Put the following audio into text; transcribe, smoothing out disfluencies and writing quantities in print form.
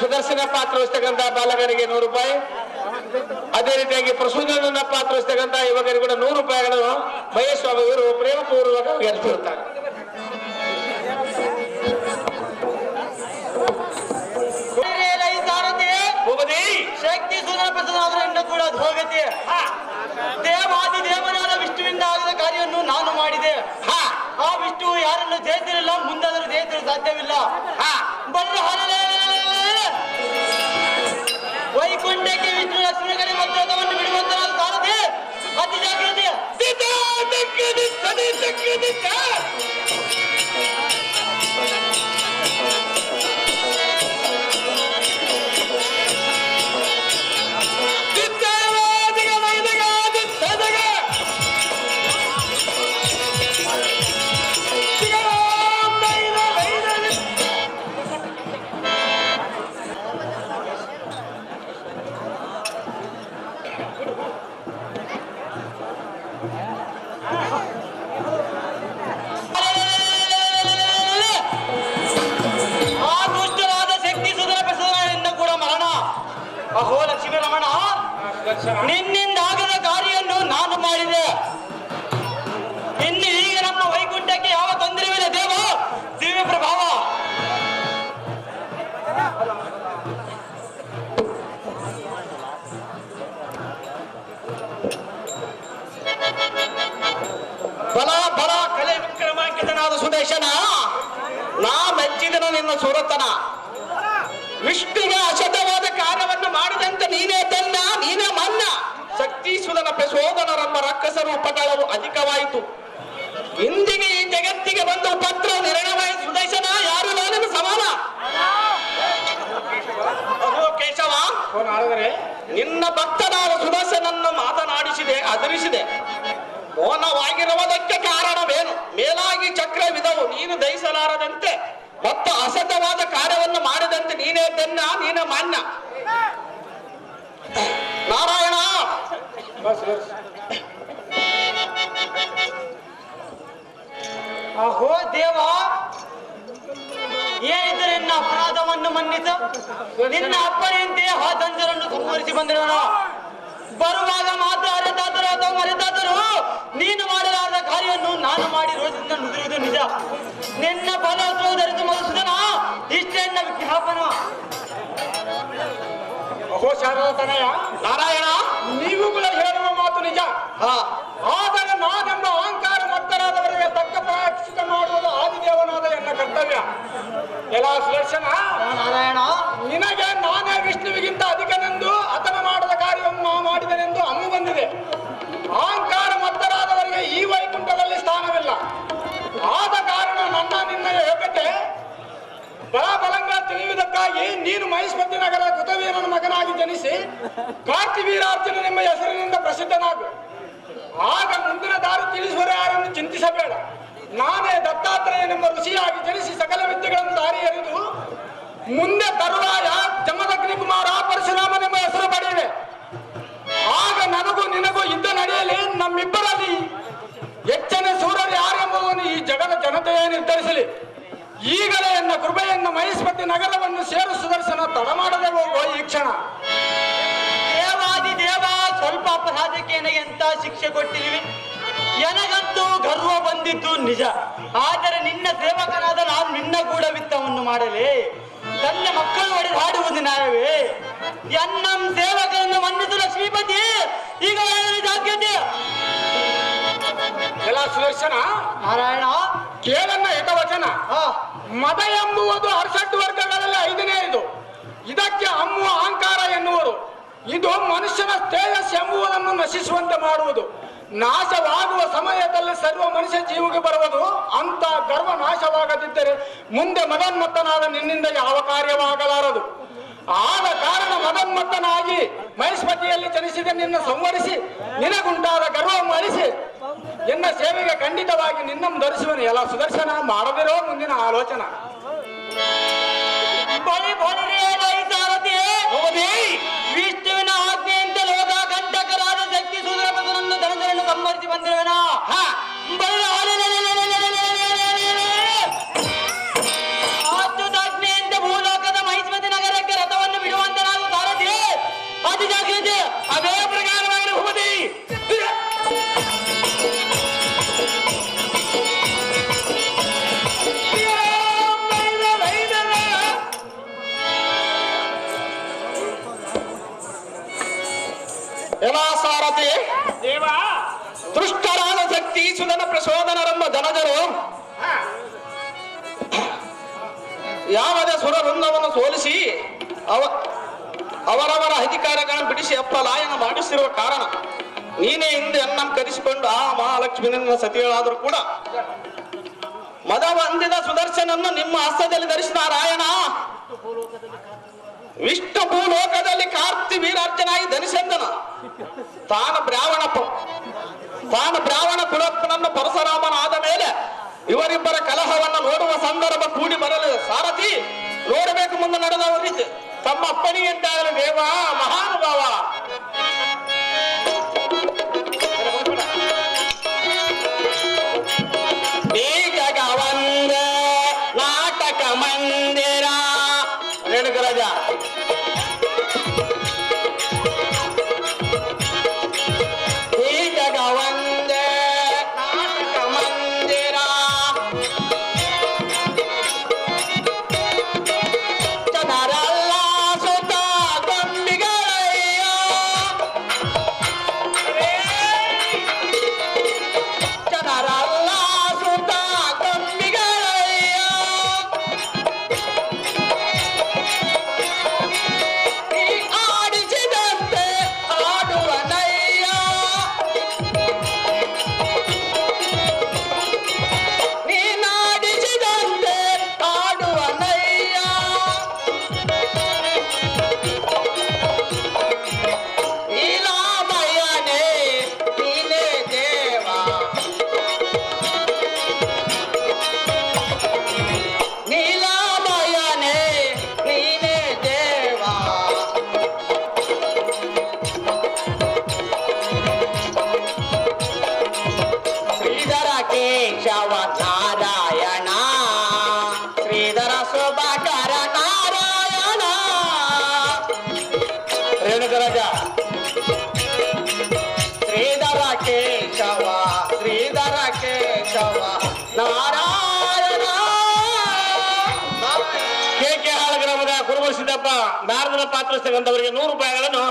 ಸುದರ್ಶನ ಪಾತ್ರ ವಹಿಸ್ತಕ್ಕಂಥ ಬಾಲಕರಿಗೆ 100 ರೂಪಾಯಿ, ಅದೇ ರೀತಿಯಾಗಿ ಪ್ರಸೂನನ ಪಾತ್ರ ವಹಿಸ್ತಕ್ಕಂಥ ಯುವಕರಿಗೆ ಕೂಡ 100 ರೂಪಾಯಿಗಳನ್ನು ಮಹೇಶ್ ಸ್ವಾಮಿ ಇವರು ಪ್ರೇಮಪೂರ್ವಕವಾಗಿ ಹಂಚಿರುತ್ತಾರೆ. ಶಕ್ತಿ ಸುಧಾರಿಸಿದ ಕೂಡ ಹೋಗತ್ತೆ. ದೇವಾದಿ ದೇವನಾದ ವಿಷ್ಣುವಿಂದ ಆಗದ ಕಾರ್ಯವನ್ನು ನಾನು ಮಾಡಿದೆ. ಆ ವಿಷ್ಣು ಯಾರನ್ನು ಜಯಿಸಲಿಲ್ಲ, ಮುಂದಾದರೂ ಜಯಿಸಲು ಸಾಧ್ಯವಿಲ್ಲ. ವೈಕುಂಠಕ್ಕೆ ವಿಷ್ಣು ಲಕ್ಷ್ಮಣಗಳಿಗೆ ಮಧ್ಯವನ್ನು ಬಿಡುವಂತ ಸಾರದೆ ಅತಿ ಜಾಗ್ರತೆ. ಅಹೋ ಲಕ್ಷ್ಮೀ ರಮಣ, ನಿನ್ನಿಂದ ಆಗದ ಕಾರ್ಯವನ್ನು ನಾನು ಮಾಡಿದೆ. ಇನ್ನು ಈಗ ನಮ್ಮ ವೈಕುಂಠಕ್ಕೆ ಯಾವ ತೊಂದರೆವಿಲ್ಲ ದೇವ. ದಿವ್ಯ ಪ್ರಭಾವ ಬಲ ಬಲ ಕಲೆ ವಿಕ್ರಮಾಂಕಿತನಾದ ಸುದೇಶನ, ನಾ ಮೆಚ್ಚಿದನು ನಿನ್ನ ಸುರತನ. ವಿಷ್ಣುವಿನ ಅಶುದ್ಧವಾದ ಕಾರ್ಯವನ್ನು ಮಾಡಿದಂತೆ ನೀನೇ ತನ್ನ, ನೀನೇ ಮನ್ನ. ಶಕ್ತಿಸುಧನ ಪ್ರಚೋದನರೆಂಬ ರಾಕ್ಷಸರು ಉಪಟಳವು ಅಧಿಕವಾಯಿತು. ಇಂದಿಗೆ ಈ ಜಗತ್ತಿಗೆ ಬಂದ ಪತ್ರ ನಿರ್ಣಯ ಸುದೇಶನ, ಯಾರು ನಾನಿನ ಸಮಾನ. ಕೇಶವ, ನಿನ್ನ ಭಕ್ತನಾದ ಸುದರ್ಶನನ್ನು ಮಾತನಾಡಿಸಿದೆ, ಅದರಿಸಿದೆ. ಮೌನವಾಗಿರುವುದಕ್ಕೆ ಕಾರಣವೇನು? ಮೇಲಾಗಿ ಚಕ್ರವಿದವು ನೀನು ದಯಿಸಲಾರದಂತೆ ಮತ್ತು ಅಸತವಾದ ಕಾರ್ಯವನ್ನು ಮಾಡಿದಂತೆ ನೀನೇ ತನ್ನ, ನೀನೇ ಮಾನ್ಯ. ನಾರಾಯಣ, ಅಹೋ ದೇವ, ಏನಿದು ನಿನ್ನ ಅಪರಾಧವನ್ನು ಮನ್ನಿಸ. ನಿನ್ನ ಅಪ್ಪನೆಯಂತೆ ಆ ದಂಜರನ್ನು ಸಂಹರಿಸಿ ಬಂದಿರೋಣ. ಬರುವಾಗ ಮಾತ್ರ ಅರೆತಾದರು ಅಥವಾ ಮರೆತಾದರು ನೀನು ಮಾಡಲಾರದ ಕಾರ್ಯವನ್ನು ನಾನು ಮಾಡಿ ರೋಷದಿಂದ ನುಡಿಯುವುದು ನಿಜ. ನಿನ್ನ ಫಲವನ್ನು ಧರಿಸಿ ಮಧುಸೂದನ, ಇಷ್ಟೇ ನನ್ನ ವಿಜ್ಞಾಪನ. ಅಹೋ ಶಾರದತನಯ, ನಾರಾಯಣ, ನೀವುಗಳು ಹೇಳುವ ಮಾತು ನಿಜ. ಆದರೆ ನಾನೆಂಬ ಅಹಂಕಾರ ಮತ್ತರಾದವರಿಗೆ ತಕ್ಕ ಪ್ರಾಯಶ್ಚಿತ್ತ ಮಾಡುವುದು ಆದಿದೇವನಾದ ಎನ್ನ ಕರ್ತವ್ಯ. ಎಲ್ಲ ಸುದರ್ಶನ, ನಾರಾಯಣ, ನಿನಗೆ ನಾನೇ ವಿಷ್ಣುವಿಗಿಂತ ಅಧಿಕನೆಂದು ಆತನ ಮಾಡದ ಕಾರ್ಯವನ್ನು ಮಾಡಿದನೆಂದು ಅಮ್ಮು ಬಂದಿದೆ. ಅಹಂಕಾರ ಮತ್ತರಾದವರಿಗೆ ಈ ವೈಕುಂಠದಲ್ಲಿ ಸ್ಥಾನವಿಲ್ಲ. ಆದ ಕಾರಣ ನನ್ನ ನಿನ್ನ ಯೋಗ್ಯತೆ ಬಲಬಲಂಗ ತಿಳಿಯುವುದಕ್ಕಾಗಿ ನೀನು ಮಹಿಷ್ಮತಿ ನಗರ ಕೃತವೀರನ ಮಗನಾಗಿ ಜನಿಸಿ ಕಾರ್ತಿವೀರಾರ್ಜುನನೆಂಬ ಹೆಸರಿನಿಂದ ಪ್ರಸಿದ್ಧನಾಗು. ಆಗ ಮುಂದಿನ ದಾರಿ ತಿಳಿಸುವರು ಯಾರೆಂದು ಚಿಂತಿಸಬೇಡ. ನಾನೇ ದತ್ತಾತ್ರೇಯನೆಂಬ ಋಷಿಯಾಗಿ ಜನಿಸಿ ಸಕಲ ವಿದ್ಯೆಗಳನ್ನು ದಾರಿ ಎರೆದು ಮುಂದೆ ತರುವಾಯ ಜಮದಗ್ನಿ ಕುಮಾರ ಪರಶುರಾಮನೆಂಬ ಹೆಸರು ಪಡೆಯುವೆ. ಆಗ ನನಗೂ ನಿನಗೂ ಯುದ್ಧ ನಡೆಯಲಿ. ನಮ್ಮಿಬ್ಬರಲ್ಲಿ ಹೆಚ್ಚನೆ ಸೂರರು ಯಾರೆಂಬುದನ್ನು ಈ ಜಗದ ಜನತೆಯೇ ನಿರ್ಧರಿಸಲಿ. ಈಗಲೇ ಎನ್ನ ಕೃಪೆಯನ್ನು ಮಹಿಷ್ಮತಿ ನಗರವನ್ನು ಸೇರು ಸುದರ್ಶನ, ತಡ ಮಾಡದೆ ಹೋಗುವ ಈ ಕ್ಷಣ. ದೇವಾದಿ ದೇವ, ಸ್ವಲ್ಪ ಅಪರಾಧಕ್ಕೆ ನನಗೆ ಎಂತ ಶಿಕ್ಷೆ ಕೊಟ್ಟಿರುವೆ. ನನಗಂತೂ ಗರ್ವ ಬಂದಿದ್ದು ನಿಜ. ಆದರೆ ನಿನ್ನ ಸೇವಕನಾದ ನಾನು ನಿನ್ನ ಕೂಡ ವಿತ್ತವನ್ನು ಮಾಡಲೇ. ತನ್ನ ಮಕ್ಕಳು ಹೊಡೆದು ಹಾಡುವುದು ನ್ಯಾಯವೇ? ಎನ್ನಂ ಸೇವಕರನ್ನು ಮನ್ನಿಸು ಲಕ್ಷ್ಮೀಪತಿ. ಈಗ ಜಾಗ್ಯತೆ. ಎಲ್ಲ ಸುದರ್ಶನ, ನಾರಾಯಣ, ಕೇಳನ್ನ ಏಕವಚನ. ಮದ ಎಂಬುವುದು 68 ವರ್ಗಗಳಲ್ಲಿ 5ನೇದು. ಇದಕ್ಕೆ ಅಮ್ಮು ಅಹಂಕಾರ ಎನ್ನುವರು. ಇದು ಮನುಷ್ಯನ ತೇಜಸ್ ಎಂಬುವುದನ್ನು ನಶಿಸುವಂತೆ ಮಾಡುವುದು. ನಾಶವಾಗುವ ಸಮಯದಲ್ಲಿ ಸರ್ವ ಮನುಷ್ಯ ಜೀವಿಗೆ ಬರುವುದು. ಅಂತ ಗರ್ವ ನಾಶವಾಗದಿದ್ದರೆ ಮುಂದೆ ಮದನ್ಮತ್ತನಾದ ನಿನ್ನಿಂದ ಯಾವ ಕಾರ್ಯವಾಗಲಾರದು. ಆದ ಕಾರಣ ಮದನ್ಮತ್ತನಾಗಿ ಮಹಿಷ್ಮತಿಯಲ್ಲಿ ಜನಿಸಿದ ನಿನ್ನ ಸಂವರಿಸಿ ನಿನಗುಂಟಾದ ಗರ್ವವನ್ನು ಅಳಿಸಿ ಎನ್ನ ಸೇವೆಗೆ ಖಂಡಿತವಾಗಿ ನಿನ್ನನ್ನು ಧರಿಸುವನು. ಎಲ್ಲ ಸುದರ್ಶನ, ಮಾಡದಿರೋ ಮುಂದಿನ ಆಲೋಚನಾ. ವಿಷ್ಣುವಿನ ಆಜ್ಞೆಯಂತೆ ಲೋಕ ಕಂಟಕರಾದ ಶಕ್ತಿ ಸೂರ್ಯಪದನನ್ನು ಧನಧರನ್ನು ಸಂಹರಿಸಿ ಬಂದಿರುವನ. ಅಚ್ಯುತಾಜ್ಞೆಯಂತೆ ಭೂಲೋಕದ ಮಹಿಷ್ಮತಿ ನಗರಕ್ಕೆ ರಥವ ಅದೇ ಪ್ರಕಾರವಾಗಿ ಭೂಪತಿ. ಎಲ್ಲ ಸಾರಥಿ ದೇವ ದೃಷ್ಟರಾದ ಶಕ್ತಿ ಸುಧನ ಪ್ರಚೋದನರೆಂಬ ಜನಜರು ಯಾವುದೇ ಸುರವೃಂದವನ್ನು ಸೋಲಿಸಿ ಅವರವರ ಅಧಿಕಾರಗಳನ್ನು ಬಿಡಿಸಿ ಅಪ್ಪಲಾಯನ ಮಾಡಿಸಿರುವ ಕಾರಣ ನೀನೇ ಹಿಂದೆ ಅನ್ನ ಕರೆಸಿಕೊಂಡು ಆ ಮಹಾಲಕ್ಷ್ಮಿ ನಿನ್ನ ಸತಿಗಳಾದರೂ ಕೂಡ ಮದ ಹೊಂದಿದ ಸುದರ್ಶನನ್ನು ನಿಮ್ಮ ಹಸ್ತದಲ್ಲಿ ಧರಿಸಿದ ರಾಯಣ ವಿಷ್ಣು ಭೂಲೋಕದಲ್ಲಿ ಕಾರ್ತಿ ವೀರಾರ್ಜನಾಗಿ ಧರಿಸೆಂದನ ತಾನು ಬ್ರಾಹ್ಮಣ ಕುಲಪ್ಪನನ್ನು ಪರಶುರಾಮನ ಆದ ಮೇಲೆ ಇವರಿಬ್ಬರ ಕಲಹವನ್ನು ನೋಡುವ ಸಂದರ್ಭ ಕೂಡಿ ಬರಲು ಸಾರಥಿ ನೋಡಬೇಕು ಮುಂದೆ ನಡೆದವರಿದ್ದು ತಮ್ಮ ಅಪ್ಪನಿಗೆಂದಾಗಲಿ ದೇವ ಮಹಾನುಭಾವ. ಈಗ ಒಂದ ನಾಟಕ ಮಂದಿರ ರೇಣುಕರಾಜ ಈಗ ಒಂದ ನಾಟಕ ಮಂದಿರ ಜನರೆಲ್ಲ ಸುತ ಗೊಂಬಿಗಳಯ್ಯ ಜನರೆಲ್ಲ ಸುತ ಗೊಂಬಿಗಳಯ್ಯ ನೀ ಆಡಿಸಿದಂತೆ ಆಡುವನಯ್ಯ ನೀನಾಡಿಸಿದಂತೆ ಆಡುವನಯ್ಯ ನೀಲಾಮಯ್ಯನೇ ನೀನೇ ದೇವ ನೀಲಾಮಯ್ಯನೇ ನೀನೇ ದೇವ ಶ್ರೀಧರ ಕೇಶವ ನಾರಾಯಣ ಶ್ರೀಧರ ಶೋಭಾಕರ ನಾರಾಯಣ ರೇಣುಕರಾಜ ಶ್ರೀಧರ ಕೇಶವ ನಾರಾಯಣ ಕೆ ಕೆ ಹಾಳಗ್ರಾಮದ ಕುರುಬ ಸಿದ್ದಪ್ಪ ನಾರದನ ಪಾತ್ರ ಸಿಗಂತವರಿಗೆ 100 ರೂಪಾಯಿಗಳನ್ನು